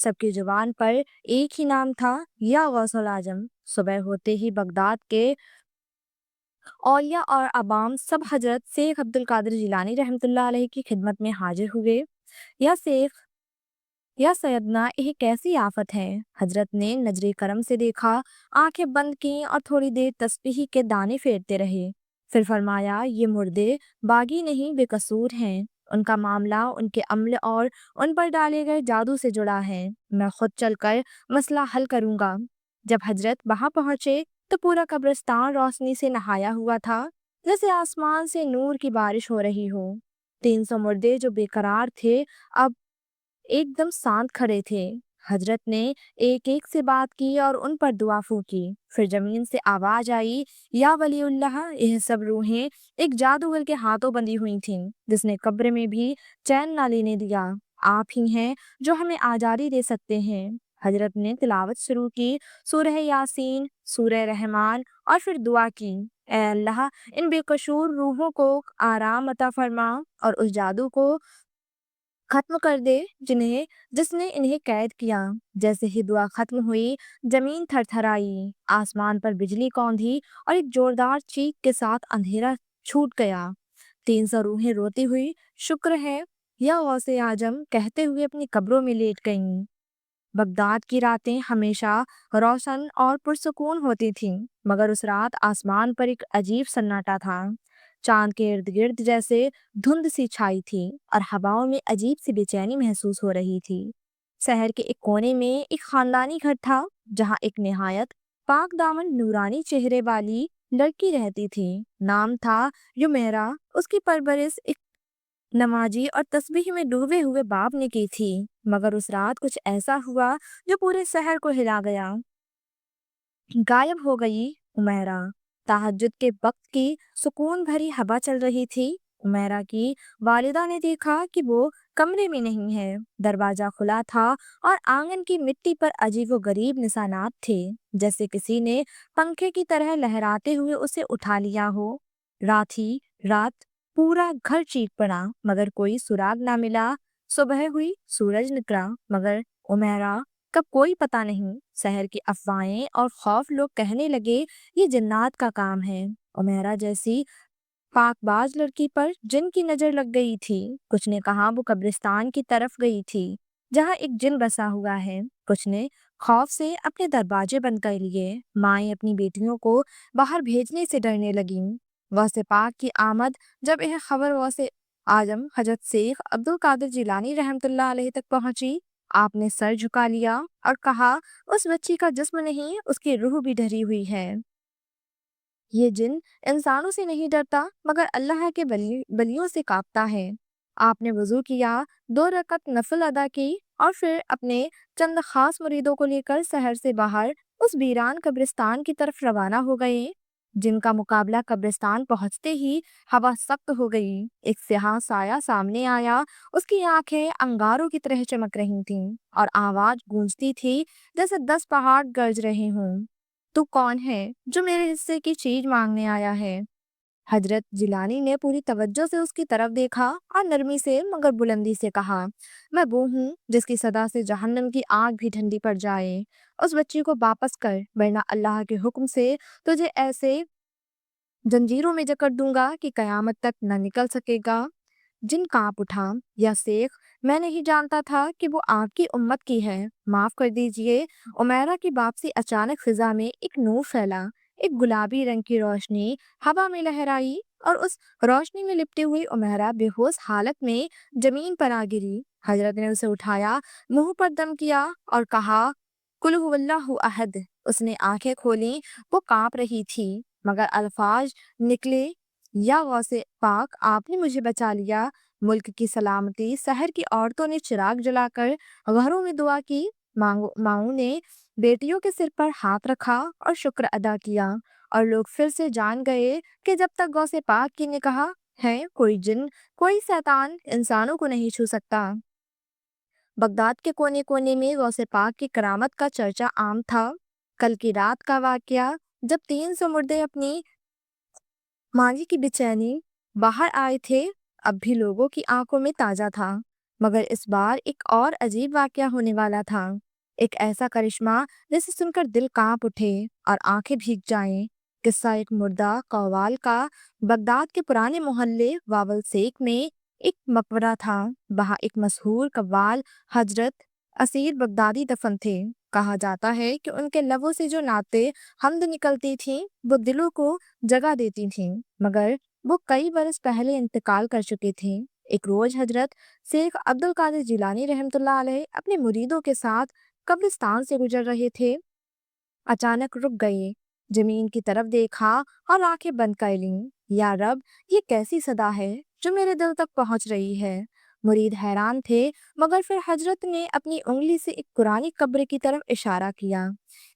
سب کی زبان پر ایک ہی نام تھا، یا غوث العظم۔ صبح ہوتے ہی بغداد کے اولیاء اور عوام سب حضرت شیخ عبد القادر جیلانی رحمۃ اللہ علیہ کی خدمت میں حاضر ہوئے۔ یا شیخ، یا سیدنا، یہ کیسی آفت ہے؟ حضرت نے نظر کرم سے دیکھا، آنکھیں بند کیں اور تھوڑی دیر تسبیح کے دانے پھیرتے رہے۔ پھر فرمایا، یہ مردے باغی نہیں، بے قصور ہیں۔ ان کا معاملہ ان کے عمل اور ان پر ڈالے گئے جادو سے جڑا ہے۔ میں خود چل کر مسئلہ حل کروں گا۔ جب حضرت وہاں پہنچے تو پورا قبرستان روشنی سے نہایا ہوا تھا، جیسے آسمان سے نور کی بارش ہو رہی ہو۔ 300 مردے جو بے قرار تھے اب ایک دم شانت کھڑے تھے۔ حضرت نے ایک ایک سے بات کی اور ان پر دعا پھونکی۔ پھر زمین سے آواز آئی، یا ولی اللہ، یہ سب روحیں ایک جادوگر کے ہاتھوں بندھی ہوئی تھیں، جس نے قبر میں بھی چین نہ لینے دیا۔ آپ ہی ہیں جو ہمیں آزادی دے سکتے ہیں۔ حضرت نے تلاوت شروع کی، سورہ یاسین، سورہ رحمان، اور پھر دعا کی، اے اللہ، ان بے قصور روحوں کو آرام عطا فرما اور اس جادو کو ختم کر دے جس نے انہیں قید کیا۔ جیسے ہی دعا ختم ہوئی، زمین تھر تھر آئی، آسمان پر بجلی کوندھی اور ایک زوردار چیخ کے ساتھ اندھیرا چھوٹ گیا۔ 300 روحیں روتی ہوئی شکر ہے یا غوث اعظم کہتے ہوئے اپنی قبروں میں لیٹ گئیں۔ بغداد کی راتیں ہمیشہ روشن اور پرسکون ہوتی تھیں، مگر اس رات آسمان پر ایک عجیب سناٹا تھا۔ چاند کے ارد گرد جیسے دھند سی چھائی تھی اور ہواؤں میں عجیب سی بے چینی محسوس ہو رہی تھی۔ شہر کے ایک کونے میں ایک خاندانی گھر تھا، جہاں ایک نہایت پاک دامن نورانی چہرے والی لڑکی رہتی تھی۔ نام تھا یمیرہ۔ اس کی پرورش ایک نمازی اور تسبیح میں ڈوبے ہوئے باپ نے کی تھی، مگر اس رات کچھ ایسا ہوا جو پورے شہر کو ہلا گیا۔ غائب ہو گئی امیرہ۔ تہجد کے وقت کی سکون بھری ہوا چل رہی تھی۔ امیرہ کی والدہ نے دیکھا کہ وہ کمرے میں نہیں ہے۔ دروازہ کھلا تھا اور آنگن کی مٹی پر عجیب و غریب نشانات تھے، جیسے کسی نے پنکھے کی طرح لہراتے ہوئے اسے اٹھا لیا ہو۔ رات پورا گھر چیخ پڑا، مگر کوئی سراغ نہ ملا۔ صبح ہوئی، سورج نکلا، مگر امیرہ کا کوئی پتہ نہیں۔ شہر کی افواہیں اور خوف لوگ کہنے لگے یہ جنات کا کام ہے۔ امیرہ جیسی پاک باز لڑکی پر جن کی نظر لگ گئی تھی۔ کچھ نے کہا وہ قبرستان کی طرف گئی تھی، جہاں ایک جن بسا ہوا ہے۔ کچھ نے خوف سے اپنے دروازے بند کر لیے۔ مائیں اپنی بیٹیوں کو باہر بھیجنے سے ڈرنے لگیں۔ غوث پاک کی آمد جب یہ خبر غوث اعظم حضرت شیخ عبد القادر جیلانی رحمۃ اللہ علیہ تک پہنچی، آپ نے سر جھکا لیا اور کہا، اس بچی کا جسم نہیں، اس کی روح بھی ڈری ہوئی ہے۔ یہ جن انسانوں سے نہیں ڈرتا، مگر اللہ کے بلیوں سے کانپتا ہے۔ آپ نے وضو کیا، 2 رکعت نفل ادا کی اور پھر اپنے چند خاص مریدوں کو لے کر شہر سے باہر اس ویران قبرستان کی طرف روانہ ہو گئے۔ جن کا مقابلہ قبرستان پہنچتے ہی ہوا سخت ہو گئی۔ ایک سیاہ سایہ سامنے آیا، اس کی آنکھیں انگاروں کی طرح چمک رہی تھیں اور آواز گونجتی تھی جیسے 10 پہاڑ گرج رہے ہوں۔ تو کون ہے جو میرے حصے کی چیز مانگنے آیا ہے؟ حضرت جیلانی نے پوری توجہ سے اس کی طرف دیکھا اور نرمی سے مگر بلندی سے کہا، میں وہ ہوں جس کی صدا سے جہنم کی آگ بھی ٹھنڈی پڑ جائے۔ اس بچی کو واپس کر، ورنہ اللہ کے حکم سے تجھے ایسے زنجیروں میں جکڑ دوں گا کہ قیامت تک نہ نکل سکے گا۔ جن کانپ اٹھا، یا شیخ، میں نہیں جانتا تھا کہ وہ آپ کی امت کی ہے، معاف کر دیجئے۔ امیرہ کی واپسی اچانک فضا میں ایک نور پھیلا، ایک گلابی رنگ کی روشنی ہوا میں لہرائی اور اس روشنی میں لپٹی ہوئی امیرہ بے ہوش حالت میں زمین پر آ گری۔ حضرت نے اسے اٹھایا، منہ پر دم کیا اور کہا، قل هو اللہ احد۔ اس نے آنکھیں کھولیں، وہ کانپ رہی تھی، مگر الفاظ نکلے، یا غوث پاک، آپ نے مجھے بچا لیا۔ ملک کی سلامتی۔ شہر کی عورتوں نے چراغ جلا کر گھروں میں دعا کی۔ ماؤں نے بیٹیوں کے سر پر ہاتھ رکھا اور شکر ادا کیا، اور لوگ پھر سے جان گئے کہ جب تک غوث پاک کی نگاہ ہے، کوئی جن، کوئی شیطان انسانوں کو نہیں چھو سکتا۔ بغداد کے کونے کونے میں غوث پاک کی کرامت کا چرچا عام تھا۔ کل کی رات کا واقعہ، جب 300 مردے اپنی ماضی کی بے چینی باہر آئے تھے، اب بھی لوگوں کی آنکھوں میں تازہ تھا۔ مگر اس بار ایک اور عجیب واقعہ ہونے والا تھا، ایک ایسا کرشمہ جسے سن کر دل کانپ اٹھے اور آنکھیں بھیگ جائیں۔ قصہ ایک مردہ قوال کا۔ بغداد کے پرانے محلے واول سیک میں ایک مقبرہ تھا، وہاں ایک مشہور قوال حضرت اسیر بغدادی دفن تھے۔ کہا جاتا ہے کہ ان کے لبوں سے جو نعتیں حمد نکلتی تھیں وہ دلوں کو جگہ دیتی تھیں، مگر وہ کئی برس پہلے انتقال کر چکے تھے۔ ایک روز حضرت شیخ عبد القادر جیلانی رحمۃ اللہ علیہ اپنے مریدوں کے ساتھ قبرستان سے گزر رہے تھے۔ اچانک رک گئے، زمین کی طرف دیکھا اور آنکھیں بند کر لیں۔ یا رب، یہ کیسی صدا ہے جو میرے دل تک پہنچ رہی ہے؟ مرید حیران تھے، مگر پھر حضرت نے اپنی انگلی سے ایک پرانی قبر کی طرف اشارہ کیا۔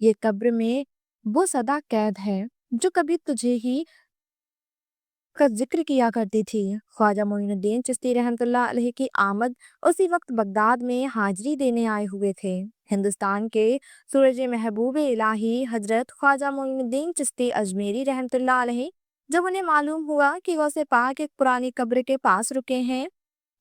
یہ قبر میں وہ صدا قید ہے جو کبھی تجھے ہی کا ذکر کیا کرتی تھی۔ خواجہ معین الدین چشتی رحمۃ اللہ علیہ کی آمد اسی وقت بغداد میں حاضری دینے آئے ہوئے تھے۔ ہندوستان کے سورج محبوب الہی حضرت خواجہ معین الدین چشتی اجمیری رحمۃ اللہ علیہ جب انہیں معلوم ہوا کہ غوث پاک ایک پرانی قبر کے پاس رکے ہیں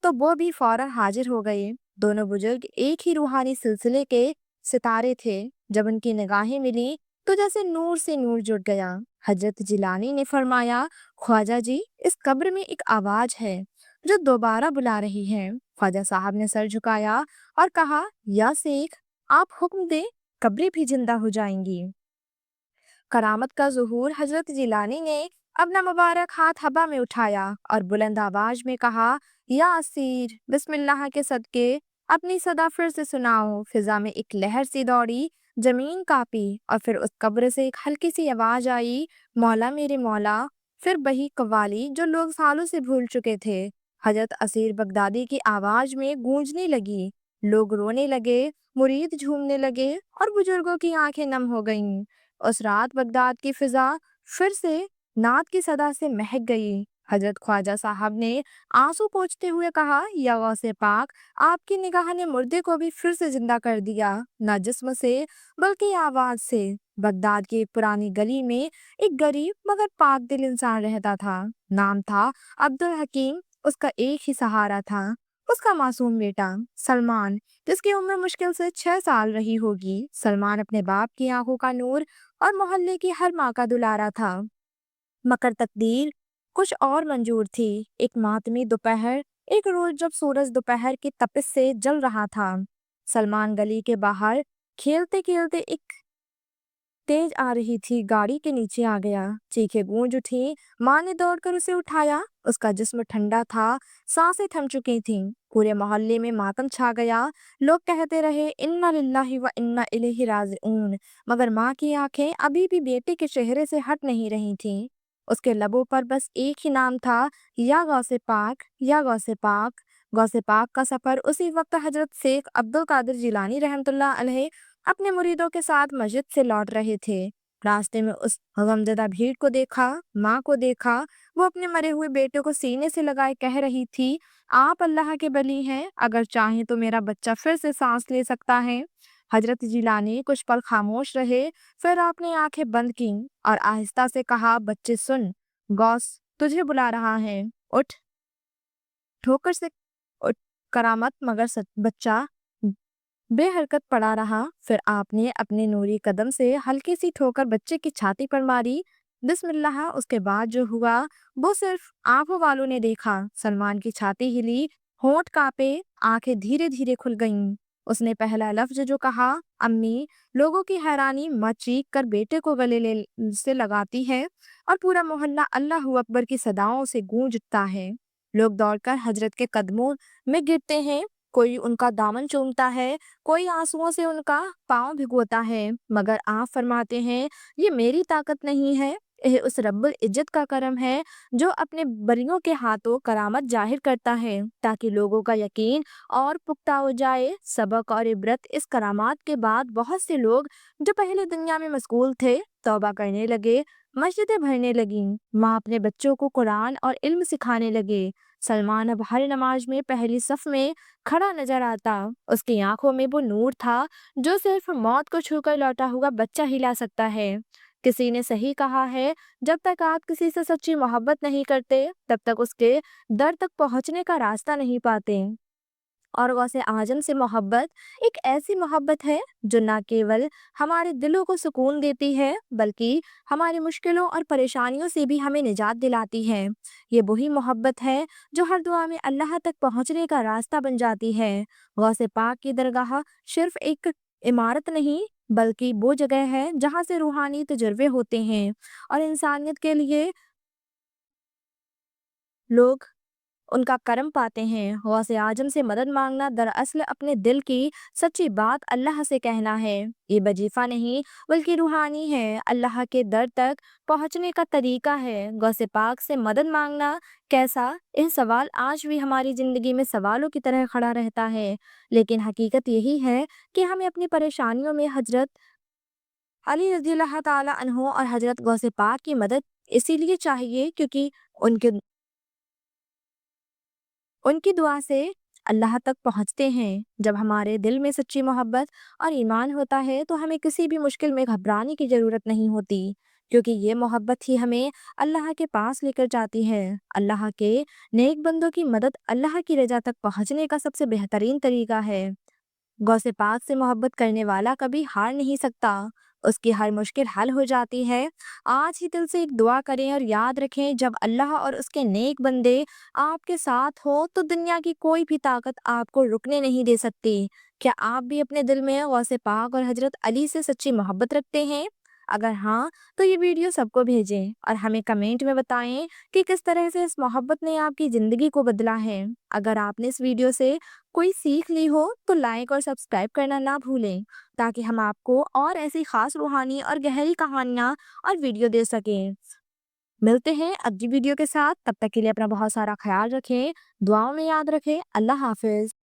تو وہ بھی فوراً حاضر ہو گئے۔ دونوں بزرگ ایک ہی روحانی سلسلے کے ستارے تھے، جب ان کی نگاہیں ملی تو جیسے نور سے نور جڑ گیا۔ حضرت جیلانی نے فرمایا، خواجہ جی، اس قبر میں ایک آواز ہے جو دوبارہ بلا رہی ہے۔ خواجہ صاحب نے سر جھکایا اور کہا، یا شیخ، آپ حکم دیں، قبریں بھی زندہ ہو جائیں گی۔ کرامت کا ظہور۔ حضرت جیلانی نے اپنا مبارک ہاتھ ہوا میں اٹھایا اور بلند آواز میں کہا، یا اسیر، بسم اللہ کے صدقے اپنی صدا پھر سے سناؤ۔ فضا میں ایک لہر سی دوڑی، زمین کانپی اور پھر اس قبر سے ایک ہلکی سی آواز آئی، مولا میرے مولا۔ پھر وہی قوالی جو لوگ سالوں سے بھول چکے تھے، حضرت اسیر بغدادی کی آواز میں گونجنے لگی۔ لوگ رونے لگے، مرید جھومنے لگے اور بزرگوں کی آنکھیں نم ہو گئیں۔ اس رات بغداد کی فضا پھر سے نعت کی صدا سے مہک گئی۔ حضرت خواجہ صاحب نے آنسو پوچھتے ہوئے کہا، یا غوث پاک، آپ کی نگاہ نے مردے کو بھی پھر سے زندہ کر دیا، نہ جسم سے بلکہ آواز سے۔ بغداد کی ایک پرانی گلی میں ایک غریب مگر پاک دل انسان رہتا تھا، نام تھا عبدالحکیم۔ اس کا ایک ہی سہارا تھا، اس کا معصوم بیٹا سلمان، جس کی عمر مشکل سے 6 سال رہی ہوگی۔ سلمان اپنے باپ کی آنکھوں کا نور اور محلے کی ہر ماں کا دلارا تھا، مگر تقدیر کچھ اور منظور تھی۔ ایک ماتمی دوپہر، ایک روز جب سورج دوپہر کی تپش سے جل رہا تھا، سلمان گلی کے باہر کھیلتے کھیلتے ایک تیز آ رہی تھی گاڑی کے نیچے آ گیا۔ چیخیں گونج اٹھیں، ماں نے دوڑ کر اسے اٹھایا۔ اس کا جسم ٹھنڈا تھا، سانسیں تھم چکی تھیں۔ پورے محلے میں ماتم چھا گیا۔ لوگ کہتے رہے، انا للہ و انا الیہ راجعون، مگر ماں کی آنکھیں ابھی بھی بیٹے کے چہرے سے ہٹ نہیں رہی تھیں۔ اس کے لبوں پر بس ایک ہی نام تھا، یا غوث پاک، یا غوث پاک۔ غوث پاک کا سفر۔ اسی وقت حضرت شیخ عبد القادر جیلانی رحمۃ اللہ علیہ اپنے مریدوں کے ساتھ مسجد سے لوٹ رہے تھے۔ راستے میں اس غمزدہ بھیڑ کو دیکھا، ماں کو دیکھا، وہ اپنے مرے ہوئے بیٹے کو سینے سے لگائے کہہ رہی تھی، آپ اللہ کے ولی ہیں، اگر چاہیں تو میرا بچہ پھر سے سانس لے سکتا ہے۔ حضرت جیلانی کچھ پل خاموش رہے، پھر آپ نے آنکھیں بند کیں اور آہستہ سے کہا، بچے سن، غوث تجھے بلا رہا ہے، اٹھ۔ ٹھوکر سے اٹھ کرامت، مگر بچہ بے حرکت پڑا رہا۔ پھر آپ نے اپنے نوری قدم سے ہلکی سی ٹھوکر بچے کی چھاتی پر ماری۔ بسم اللہ۔ اس کے بعد جو ہوا وہ صرف آنکھوں والوں نے دیکھا۔ سلمان کی چھاتی ہلی، ہونٹ کانپے، آنکھیں دھیرے دھیرے کھل گئیں۔ اس نے پہلا لفظ جو کہا، امی، لوگوں کی حیرانی ماں چیخ کر بیٹے کو گلے سے لگاتی ہے اور پورا محلہ اللہ اکبر کی صداؤں سے گونج اٹھتا ہے۔ لوگ دوڑ کر حضرت کے قدموں میں گرتے ہیں، کوئی ان کا دامن چومتا ہے، کوئی آنسوؤں سے ان کا پاؤں بھگوتا ہے، مگر آپ فرماتے ہیں، یہ میری طاقت نہیں ہے، یہ اس رب العزت کا کرم ہے جو اپنے بریوں کے ہاتھوں کرامت ظاہر کرتا ہے تاکہ لوگوں کا یقین اور پختہ ہو جائے۔ سبق اور عبرت۔ اس کرامات کے بعد بہت سے لوگ جو پہلے دنیا میں مشغول تھے توبہ کرنے لگے، مسجدیں بھرنے لگیں، ماں اپنے بچوں کو قرآن اور علم سکھانے لگے۔ سلمان اب ہر نماز میں پہلی صف میں کھڑا نظر آتا۔ اس کی آنکھوں میں وہ نور تھا جو صرف موت کو چھو کر لوٹا ہوا بچہ ہی لا سکتا ہے۔ کسی نے صحیح کہا ہے، جب تک آپ کسی سے سچی محبت نہیں کرتے تب تک اس کے در تک پہنچنے کا راستہ نہیں پاتے۔ اور غوث اعظم سے محبت ایک ایسی محبت ہے جو نہ کیول ہمارے دلوں کو سکون دیتی ہے بلکہ ہماری مشکلوں اور پریشانیوں سے بھی ہمیں نجات دلاتی ہے۔ یہ وہی محبت ہے جو ہر دعا میں اللہ تک پہنچنے کا راستہ بن جاتی ہے۔ غوث پاک کی درگاہ صرف ایک عمارت نہیں بلکہ وہ جگہ ہے جہاں سے روحانی تجربے ہوتے ہیں اور انسانیت کے لیے لوگ ان کا کرم پاتے ہیں۔ غوث اعظم سے مدد مانگنا دراصل اپنے دل کی سچی بات اللہ سے کہنا ہے۔ یہ وظیفہ نہیں بلکہ روحانی ہے، اللہ کے در تک پہنچنے کا طریقہ ہے۔ غوث پاک سے مدد مانگنا کیسا؟ یہ سوال آج بھی ہماری زندگی میں سوالوں کی طرح کھڑا رہتا ہے، لیکن حقیقت یہی ہے کہ ہمیں اپنی پریشانیوں میں حضرت علی رضی اللہ تعالی عنہ اور حضرت غوث پاک کی مدد اسی لیے چاہیے کیونکہ ان کی دعا سے اللہ تک پہنچتے ہیں۔ جب ہمارے دل میں سچی محبت اور ایمان ہوتا ہے تو ہمیں کسی بھی مشکل میں گھبرانے کی ضرورت نہیں ہوتی، کیونکہ یہ محبت ہی ہمیں اللہ کے پاس لے کر جاتی ہے۔ اللہ کے نیک بندوں کی مدد اللہ کی رضا تک پہنچنے کا سب سے بہترین طریقہ ہے۔ غوث پاک سے محبت کرنے والا کبھی ہار نہیں سکتا، اس کی ہر مشکل حل ہو جاتی ہے۔ آج ہی دل سے ایک دعا کریں اور یاد رکھیں، جب اللہ اور اس کے نیک بندے آپ کے ساتھ ہو تو دنیا کی کوئی بھی طاقت آپ کو رکنے نہیں دے سکتی۔ کیا آپ بھی اپنے دل میں غوث پاک اور حضرت علی سے سچی محبت رکھتے ہیں؟ اگر ہاں تو یہ ویڈیو سب کو بھیجیں اور ہمیں کمنٹ میں بتائیں کہ کس طرح سے اس محبت نے آپ کی زندگی کو بدلا ہے۔ اگر آپ نے اس ویڈیو سے کوئی سیکھ لی ہو تو لائک اور سبسکرائب کرنا نہ بھولیں، تاکہ ہم آپ کو اور ایسی خاص روحانی اور گہری کہانیاں اور ویڈیو دے سکیں۔ ملتے ہیں اگلی ویڈیو کے ساتھ، تب تک کے لیے اپنا بہت سارا خیال رکھیں، دعاؤں میں یاد رکھیں۔ اللہ حافظ۔